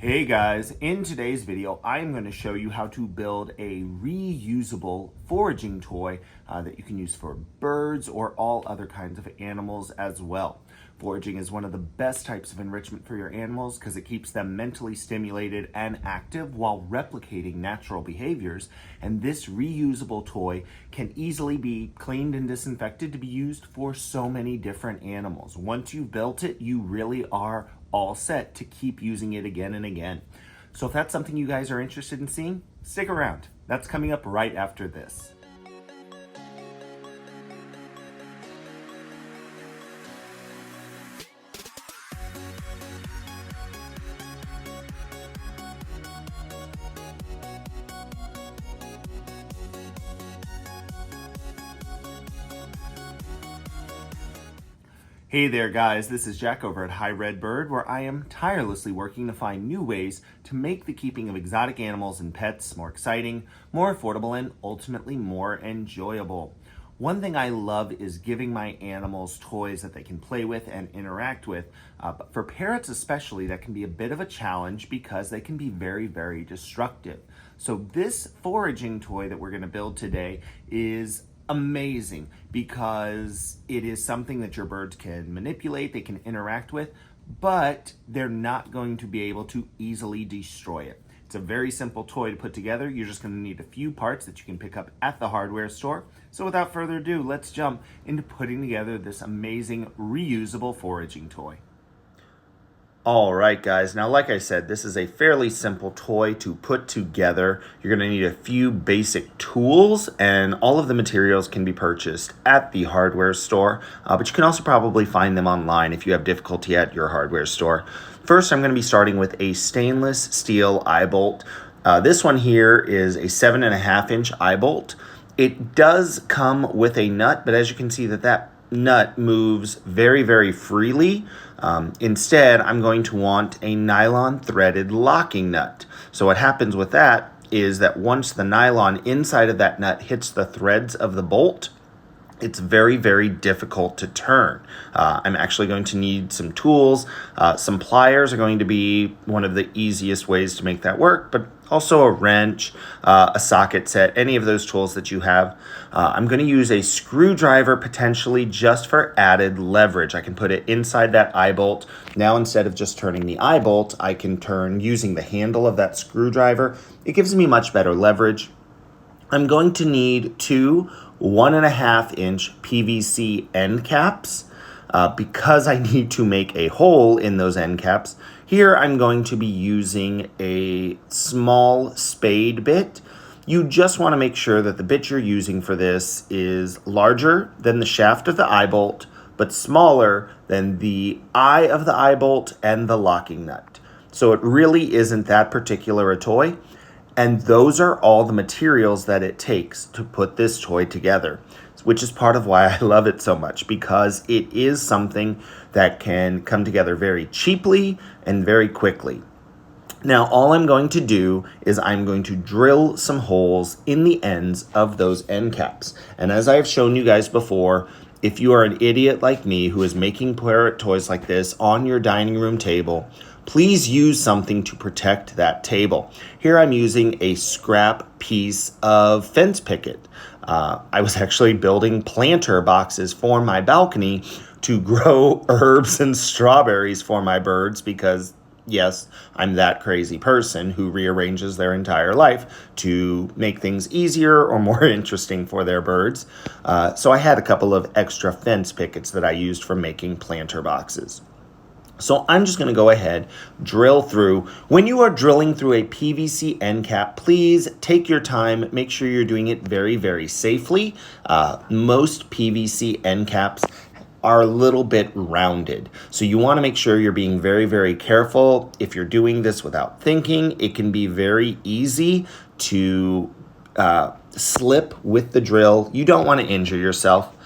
Hey guys, in today's video, I'm going to show you how to build a reusable foraging toy that you can use for birds or all other kinds of animals as well. Foraging is one of the best types of enrichment for your animals because it keeps them mentally stimulated and active while replicating natural behaviors. And this reusable toy can easily be cleaned and disinfected to be used for so many different animals. Once you've built it, you really are all set to keep using it again and again. So if that's something you guys are interested in seeing, stick around. That's coming up right after this. Hey there guys, this is Jack over at High Red Bird, where I am tirelessly working to find new ways to make the keeping of exotic animals and pets more exciting, more affordable, and ultimately more enjoyable. One thing I love is giving my animals toys that they can play with and interact with, but for parrots especially, that can be a bit of a challenge because they can be very, very destructive. So this foraging toy that we're going to build today is amazing because it is something that your birds can manipulate, they can interact with, but they're not going to be able to easily destroy it. It's a very simple toy to put together. You're just going to need a few parts that you can pick up at the hardware store. So without further ado, let's jump into putting together this amazing reusable foraging toy. All right, guys. Now, like I said, this is a fairly simple toy to put together. You're going to need a few basic tools, and all of the materials can be purchased at the hardware store, but you can also probably find them online if you have difficulty at your hardware store. First, I'm going to be starting with a stainless steel eye bolt. This one here is a 7.5-inch eye bolt. It does come with a nut, but as you can see that nut moves very, very freely. Instead, I'm going to want a nylon threaded locking nut. So what happens with that is that once the nylon inside of that nut hits the threads of the bolt, it's very, very difficult to turn. I'm actually going to need some tools. Some pliers are going to be one of the easiest ways to make that work, but also a wrench, a socket set, any of those tools that you have. I'm going to use a screwdriver potentially just for added leverage. I can put it inside that eye bolt. Now, instead of just turning the eye bolt, I can turn using the handle of that screwdriver. It gives me much better leverage. I'm going to need two 1.5-inch PVC end caps because I need to make a hole in those end caps. Here I'm going to be using a small spade bit. You just want to make sure that the bit you're using for this is larger than the shaft of the eye bolt, but smaller than the eye of the eye bolt and the locking nut. So it really isn't that particular a toy. And those are all the materials that it takes to put this toy together, which is part of why I love it so much, because it is something that can come together very cheaply and very quickly. Now, all I'm going to do is I'm going to drill some holes in the ends of those end caps. And as I've shown you guys before, if you are an idiot like me who is making parrot toys like this on your dining room table, please use something to protect that table. Here I'm using a scrap piece of fence picket. I was actually building planter boxes for my balcony to grow herbs and strawberries for my birds because, yes, I'm that crazy person who rearranges their entire life to make things easier or more interesting for their birds. So I had a couple of extra fence pickets that I used for making planter boxes. So I'm just going to go ahead, drill through. When you are drilling through a PVC end cap, please take your time. Make sure you're doing it very, very safely. Most PVC end caps are a little bit rounded. So you want to make sure you're being very, very careful. If you're doing this without thinking, it can be very easy to slip with the drill. You don't want to injure yourself.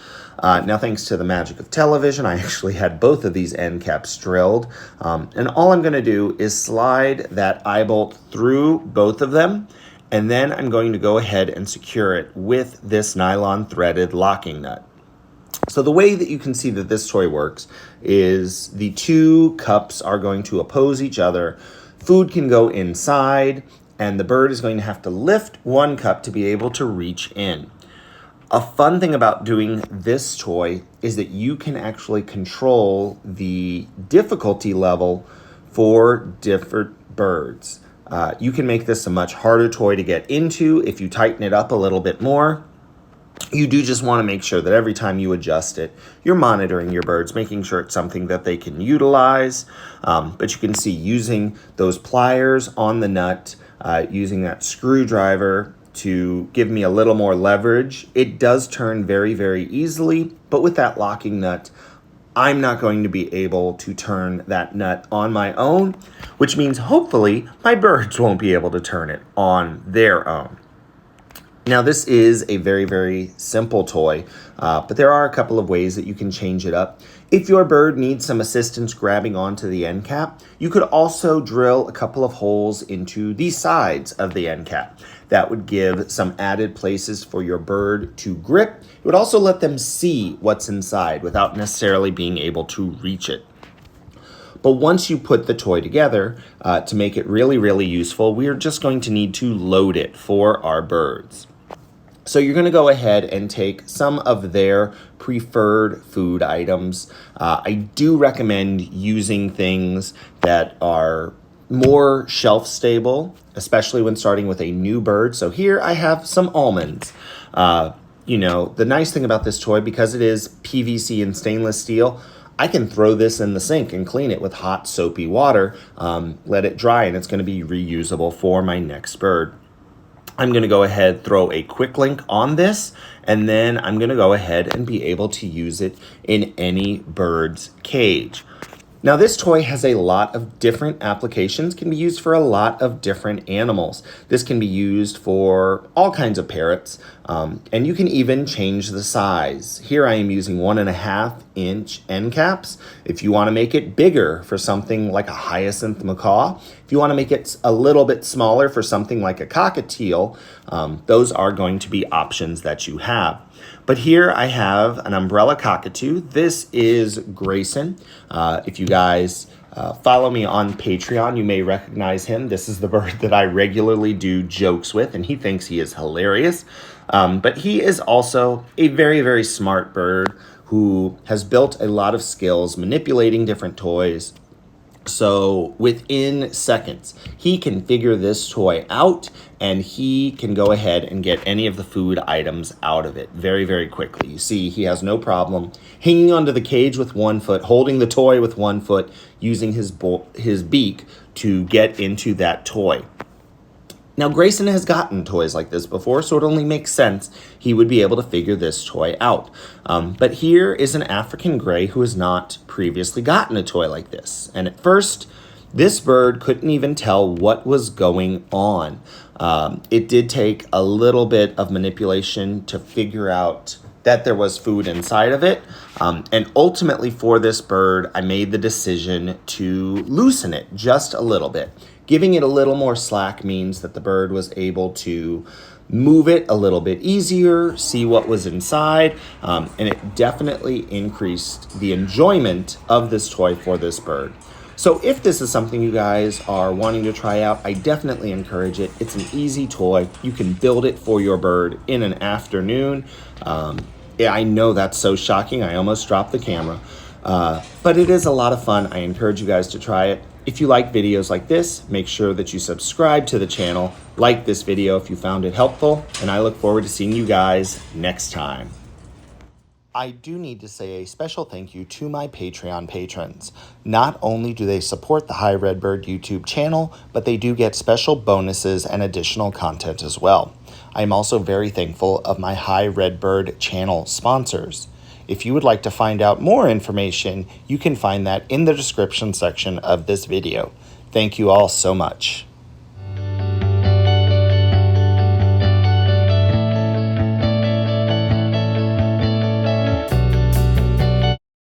Now, thanks to the magic of television, I actually had both of these end caps drilled. And all I'm going to do is slide that eye bolt through both of them. And then I'm going to go ahead and secure it with this nylon threaded locking nut. So the way that you can see that this toy works is the two cups are going to oppose each other Food can go inside, and the bird is going to have to lift one cup to be able to reach in. A fun thing about doing this toy is that you can actually control the difficulty level for different birds. You can make this a much harder toy to get into if you tighten it up a little bit more. You do just want to make sure that every time you adjust it, you're monitoring your birds, making sure it's something that they can utilize. But you can see using those pliers on the nut, using that screwdriver to give me a little more leverage. It does turn very, very easily, but with that locking nut, I'm not going to be able to turn that nut on my own, which means hopefully my birds won't be able to turn it on their own. Now, this is a very, very simple toy, but there are a couple of ways that you can change it up. If your bird needs some assistance grabbing onto the end cap, you could also drill a couple of holes into the sides of the end cap. That would give some added places for your bird to grip. It would also let them see what's inside without necessarily being able to reach it. But once you put the toy together, to make it really, really useful, we're just going to need to load it for our birds. So you're going to go ahead and take some of their preferred food items. I do recommend using things that are more shelf stable, especially when starting with a new bird. So here I have some almonds. You know, the nice thing about this toy, because it is PVC and stainless steel, I can throw this in the sink and clean it with hot soapy water, let it dry, and it's going to be reusable for my next bird. I'm going to go ahead, throw a quick link on this, and then I'm going to go ahead and be able to use it in any bird's cage. Now, this toy has a lot of different applications, can be used for a lot of different animals. This can be used for all kinds of parrots, and you can even change the size. Here I am using 1.5-inch end caps. If you want to make it bigger for something like a hyacinth macaw, if you want to make it a little bit smaller for something like a cockatiel, those are going to be options that you have. But here I have an umbrella cockatoo. This is Grayson. If you guys follow me on Patreon, you may recognize him. This is the bird that I regularly do jokes with, and he thinks he is hilarious. But he is also a very, very smart bird who has built a lot of skills manipulating different toys. So within seconds, he can figure this toy out, and he can go ahead and get any of the food items out of it very, very quickly. You see, he has no problem hanging onto the cage with one foot, holding the toy with one foot, using his beak to get into that toy. Now, Grayson has gotten toys like this before, so it only makes sense he would be able to figure this toy out. But here is an African gray who has not previously gotten a toy like this. And at first, this bird couldn't even tell what was going on. It did take a little bit of manipulation to figure out that there was food inside of it. And ultimately for this bird, I made the decision to loosen it just a little bit. Giving it a little more slack means that the bird was able to move it a little bit easier, see what was inside, and it definitely increased the enjoyment of this toy for this bird. So if this is something you guys are wanting to try out, I definitely encourage it. It's an easy toy. You can build it for your bird in an afternoon. Yeah, I know that's so shocking. I almost dropped the camera. But it is a lot of fun. I encourage you guys to try it. If you like videos like this, make sure that you subscribe to the channel, like this video if you found it helpful, and I look forward to seeing you guys next time. I do need to say a special thank you to my Patreon patrons. Not only do they support the Hi Redbird YouTube channel, but they do get special bonuses and additional content as well. I am also very thankful of my Hi Redbird channel sponsors. If you would like to find out more information, you can find that in the description section of this video. Thank you all so much.